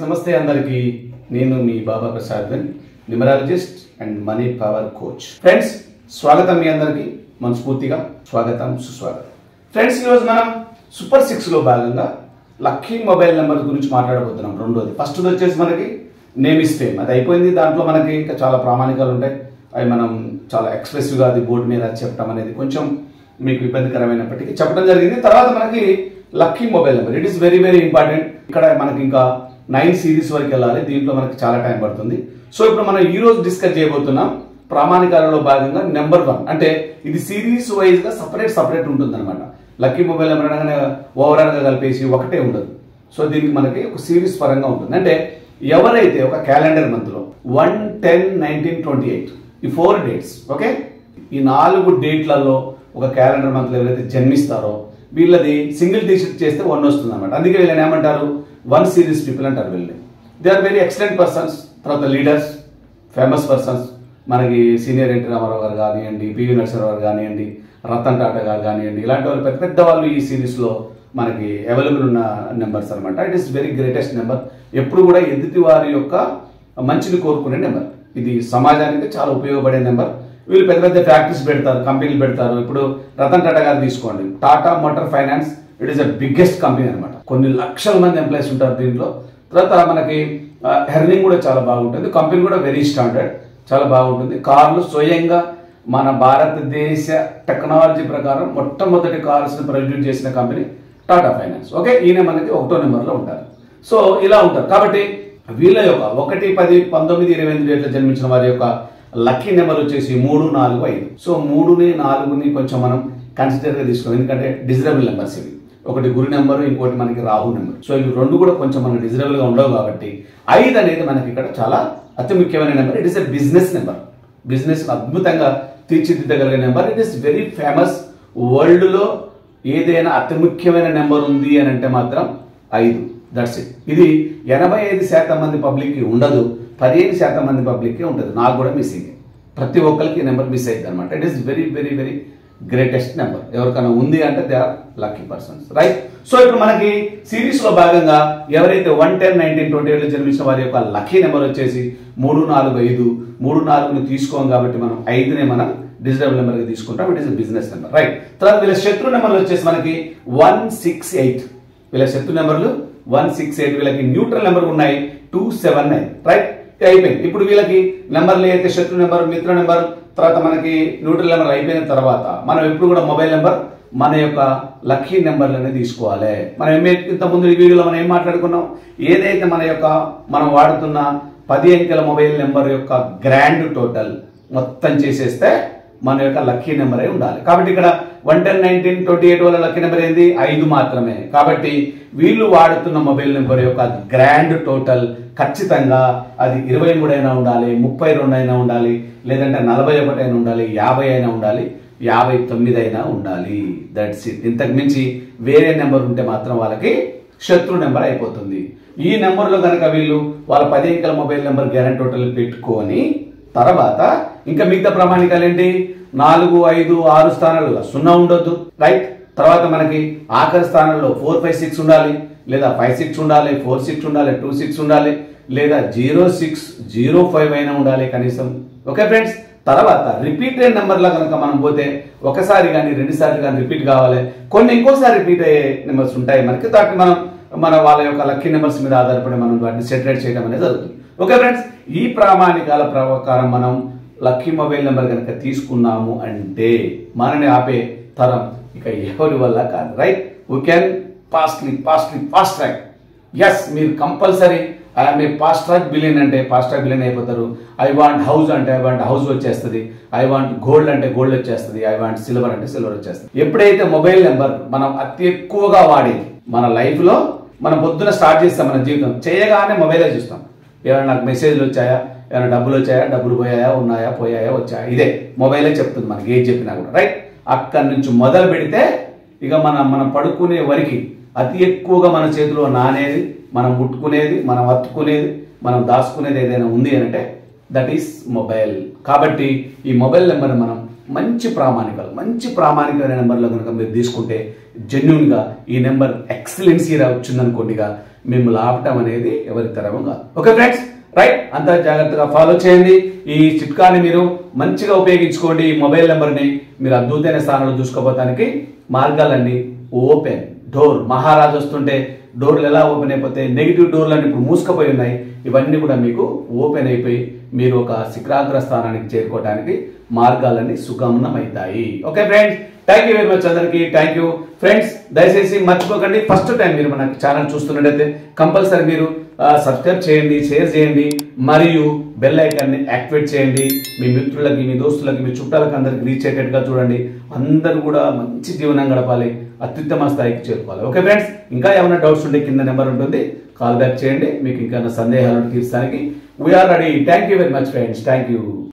నమస్తే అందరికీ నేను మీ Baba Prasad numerologist and money power coach. Friends స్వాగతం, మీ అందరికీ మనస్ఫూర్తిగా స్వాగతం, సుస్వాగతం. ఫ్రెండ్స్ ఈరోజు మనం సూపర్ 6 లో భాగంగా లక్కీ మొబైల్ నెంబర్ గురించి మాట్లాడబోతున్నాం. రెండోది ఫస్ట్ వచ్చేసి మనకి నేమ్ ఇస్ ఫేమ్, అది అయిపోయింది. దాంట్లో మనకి ఇంకా చాలా ప్రామాణికాలు ఉంటాయి. అవి మనం చాలా ఎక్స్ప్రెసివ్గా అది బోర్డు మీద చెప్పడం అనేది కొంచెం మీకు ఇబ్బందికరమైనప్పటికీ చెప్పడం జరిగింది. తర్వాత మనకి lucky mobile number, it is very very important. ఇక్కడ మనకి ఇంకా 9 సిరీస్ వరకు వెళ్ళాలి, దీంట్లో మనకి చాలా టైం పడుతుంది. సో ఇప్పుడు మనం ఈ రోజు డిస్కస్ చేయబోతున్నాం ప్రామాణికాలలో భాగంగా నెంబర్ 1. అంటే ఇది సిరీస్ వైజ్ గా సపరేట్ ఉంటుంది అనమాట. లక్కీ మొబైల్ నెంబర్ అనగానే ఓవరాల్ గా కలిపేసి ఒకటే ఉండదు. సో దీనికి మనకి ఒక సిరీస్ పరంగా ఉంటుంది. అంటే ఎవరైతే ఒక క్యాలెండర్ మంత్ లో 1, 10, 19, 28 ఈ 4 డేట్స్, ఓకే, ఈ 4 డేట్లలో ఒక క్యాలెండర్ మంత్ లో ఎవరైతే జన్మిస్తారో వీళ్ళది సింగిల్ డిజిట్ చేస్తే 1 వస్తుంది అనమాట. అందుకే వీళ్ళని ఏమంటారు, 1 సిరీస్ పీపుల్ అంటారు. వీళ్ళని they are very excellent persons. తర్వాత లీడర్స్, ఫేమస్ పర్సన్స్, మనకి సీనియర్ ఎన్టీ రామారావు గారు కానివ్వండి, పివి నరసింహారావు గారు కానివ్వండి, రతన్ టాటా గారు కానివ్వండి, ఇలాంటి వాళ్ళు పెద్ద పెద్ద వాళ్ళు ఈ సిరీస్ లో మనకి అవైలబుల్ ఉన్న నెంబర్స్ అనమాట. It is very greatest number. ఎప్పుడు కూడా ఎదుటి వారి యొక్క మంచిని కోరుకునే నెంబర్. ఇది సమాజానికి చాలా ఉపయోగపడే నెంబర్. వీళ్ళు పెద్ద పెద్ద ఫ్యాక్టరీస్ పెడతారు, కంపెనీలు పెడతారు. ఇప్పుడు రతన్ టాటా గారు తీసుకోండి, Tata motor finance, it is the biggest company అనమాట. కొన్ని లక్షల మంది ఎంప్లాయీస్ ఉంటారు దీంట్లో. తర్వాత మనకి ఎర్నింగ్ కూడా చాలా బాగుంటుంది. కంపెనీ కూడా వెరీ స్టాండర్డ్, చాలా బాగుంటుంది. కార్లు స్వయంగా మన భారతదేశ టెక్నాలజీ ప్రకారం మొట్టమొదటి కార్స్ ప్రొడ్యూస్ చేసిన కంపెనీ టాటా ఫైనాన్స్. ఓకే, ఈయన మనకి 1వ నెంబర్లో ఉంటారు. సో ఇలా ఉంటారు. కాబట్టి వీళ్ళ యొక్క 1, 10, 19, 28 డేట్ల జన్మించిన వారి యొక్క లక్కీ నెంబర్ వచ్చేసి 3, 4, 5. సో 3ని 4ని కొంచెం మనం కన్సిడర్ గా తీసుకోవాలి, ఎందుకంటే డిజరబుల్ నెంబర్స్ ఇవి. ఒకటి గురు నెంబర్, ఇంకోటి మనకి రాహు నెంబర్. సో ఇవి 2 కూడా కొంచెం మనకి డిజరబుల్ గా ఉండవు. కాబట్టి 5 అనేది మనకి ఇక్కడ చాలా అతి ముఖ్యమైన number. It is a business number. Business అద్భుతంగా తీర్చిదిద్దగలిగే number. It is very famous. World లో ఏదైనా అతి ముఖ్యమైన నెంబర్ ఉంది అని అంటే మాత్రం 5. That's it. ఇది 85% మంది పబ్లిక్ కి ఉండదు, 15% మంది పబ్లిక్ కి ఉంటుంది. నాకు కూడా మిస్సింగ్. ప్రతి ఒక్కరికి నెంబర్ మిస్ అయింది అనమాట. It is very very very greatest number. ఎవరికైనా ఉంది అంటే they are lucky persons, right? So ఇప్పుడు మనకి సిరీస్ లో భాగంగా ఎవరైతే 1, 10, 19, 28 జన్మించిన వారి యొక్క లక్కీ నెంబర్ వచ్చేసి 3, 4, 5. 3, 4ని తీసుకోం కాబట్టి మనం 5నే మనం డిజిటల్ నెంబర్ గా తీసుకుంటాం. It is business number, right? తర్వాత వీళ్ళ శత్రు నెంబర్లు వచ్చేసి మనకి 1, 6, 8. వీళ్ళ శత్రు నెంబర్లు 1, 6, 8. వీళ్ళకి న్యూట్రల్ నెంబర్ ఉన్నాయి 2, 7, 9, రైట్? అయిపోయింది. ఇప్పుడు వీళ్ళకి నెంబర్లు అయితే శత్రు నెంబర్, మిత్ర నెంబర్, తర్వాత మనకి న్యూట్రల్ నెంబర్ అయిపోయిన తర్వాత మనం ఎప్పుడు కూడా మొబైల్ నెంబర్ మన యొక్క లక్కీ నెంబర్లనే తీసుకోవాలి. మనం ఇంతకుముందు ఈ వీడియోలో మనం ఏం మాట్లాడుకున్నాం, ఏదైతే మనం వాడుతున్న 10 అంకెల మొబైల్ నెంబర్ యొక్క గ్రాండ్ టోటల్ మొత్తం చేసేస్తే మన యొక్క లక్కీ నెంబర్ అయి ఉండాలి. కాబట్టి ఇక్కడ 1, 10, 19, 28 వాళ్ళ లక్కీ నెంబర్ ఏంది, 5 మాత్రమే. కాబట్టి వీళ్ళు వాడుతున్న మొబైల్ నెంబర్ యొక్క గ్రాండ్ టోటల్ ఖచ్చితంగా అది 23 అయినా ఉండాలి, 32 అయినా ఉండాలి, లేదంటే 41 అయినా ఉండాలి, 50 అయినా ఉండాలి, 59 అయినా ఉండాలి. That's it. ఇంతకు మించి వేరే నెంబర్ ఉంటే మాత్రం వాళ్ళకి శత్రు నెంబర్ అయిపోతుంది. ఈ నెంబర్లో కనుక వీళ్ళు వాళ్ళ 10 అంకెల మొబైల్ నెంబర్ గ్యారెంటీ టోటల్ పెట్టుకొని తర్వాత ఇంకా మిగతా ప్రామాణికాలు ఏంటి, 4, 5, 6 స్థానాలలో 0 ఉండొద్దు, రైట్? తర్వాత మనకి ఆఖరి స్థానంలో 4, 5, 6 ఉండాలి, లేదా 5, 6 ఉండాలి, 4, 6 ఉండాలి, 2, 6 ఉండాలి, లేదా 0, 6, 0, 5 అయినా ఉండాలి కనీసం. Okay friends? తర్వాత రిపీటెడ్ నెంబర్లో కనుక మనం పోతే ఒకసారి కానీ 2 సార్లు కానీ రిపీట్ కావాలి. కొన్ని ఇంకోసారి రిపీట్ అయ్యే నెంబర్స్ ఉంటాయి మనకి. దాన్ని మన వాళ్ళ యొక్క లక్కీ నెంబర్స్ మీద ఆధారపడి మనం వాటిని సెటరేట్ చేయడం అనేది జరుగుతుంది. ఓకే ఫ్రెండ్స్, ఈ ప్రామాణికాల ప్రకారం మనం లక్కీ మొబైల్ నెంబర్ కనుక తీసుకున్నాము అంటే మనని ఆపే తరం ఇక ఎవరి వల్ల కాదు, right? We can fast track. Yes, మీరు compulsory I'm a fast track billion అంటే ఫాస్ట్ ట్రాక్ బిలియన్ అయిపోతారు. ఐ వాంట్ హౌస్ అంటే ఐ వాంట్ హౌస్ వచ్చేస్తుంది. ఐ వాంట్ గోల్డ్ అంటే గోల్డ్ వచ్చేస్తుంది. ఐ వాంట్ సిల్వర్ అంటే సిల్వర్ వచ్చేస్తుంది. ఎప్పుడైతే మొబైల్ నెంబర్ మనం అతి ఎక్కువగా వాడేది మన లైఫ్ లో, మనం పొద్దున స్టార్ట్ చేస్తాం మన జీవితం, చేయగానే మొబైలే చూస్తాం. ఏమైనా నాకు మెసేజ్లు వచ్చాయా, ఏమైనా డబ్బులు వచ్చాయా, డబ్బులు పోయాయా, ఉన్నాయా, పోయాయా, వచ్చాయా, ఇదే మొబైలే చెప్తుంది మనకి ఏది చెప్పినా కూడా, రైట్? అక్కడి నుంచి మొదలు పెడితే ఇక మనం పడుకునే వరకు అతి ఎక్కువగా మన చేతిలో నానేది, మనం ముట్టుకునేది, మనం అత్తుకునేది, మనం దాచుకునేది ఏదైనా ఉంది అంటే దట్ ఈస్ మొబైల్. కాబట్టి ఈ మొబైల్ నెంబర్ మనం మంచి ప్రామాణికమైన నెంబర్లో కనుక మీరు తీసుకుంటే జెన్యున్గా ఈ నెంబర్ ఎక్సలెన్సీ వచ్చిందనుకోండిగా మిమ్మల్ని ఆపటం అనేది ఎవరి తరము కాదు. ఓకే ఫ్రెండ్స్, రైట్, అంతా జాగ్రత్తగా ఫాలో చేయండి. ఈ చిట్కాని మీరు మంచిగా ఉపయోగించుకోండి. ఈ మొబైల్ నెంబర్ని మీరు అద్భుతమైన స్థానంలో చూసుకోవడానికి మార్గాలన్నీ ఓపెన్. డోర్ మహారాజు వస్తుంటే డోర్లు ఎలా ఓపెన్ అయిపోతాయి, నెగిటివ్ డోర్లన్నీ ఇప్పుడు మూసుకుపోయి ఉన్నాయి, ఇవన్నీ కూడా మీకు ఓపెన్ అయిపోయి మీరు ఒక శిఖరాగ్ర స్థానానికి చేరుకోవడానికి మార్గాలన్నీ సుగమనమవుతాయి. Okay friends, thank you very much అందరికీ. Thank you friends. దయచేసి మర్చిపోకండి, ఫస్ట్ టైం మీరు మన ఛానల్ చూస్తున్నట్టయితే కంపల్సరీ మీరు సబ్స్క్రైబ్ చేయండి, షేర్ చేయండి, మరియు బెల్ ఐకాన్ని యాక్టివేట్ చేయండి. మీ మిత్రులకి, మీ దోస్తులకి, మీ చుట్టాలకి అందరికి రీచ్ అయ్యేటట్టుగా చూడండి. అందరూ కూడా మంచి జీవనం గడపాలి, అత్యుత్తమ స్థాయికి చేరుకోవాలి. ఓకే ఫ్రెండ్స్, ఇంకా ఏమైనా డౌట్స్ ఉంటే కింద నెంబర్ ఉంటుంది, కాల్ బ్యాక్ చేయండి. మీకు ఇంకా సందేహాలను తీర్చడానికి we are ready. Thank you very much friends. Thank you.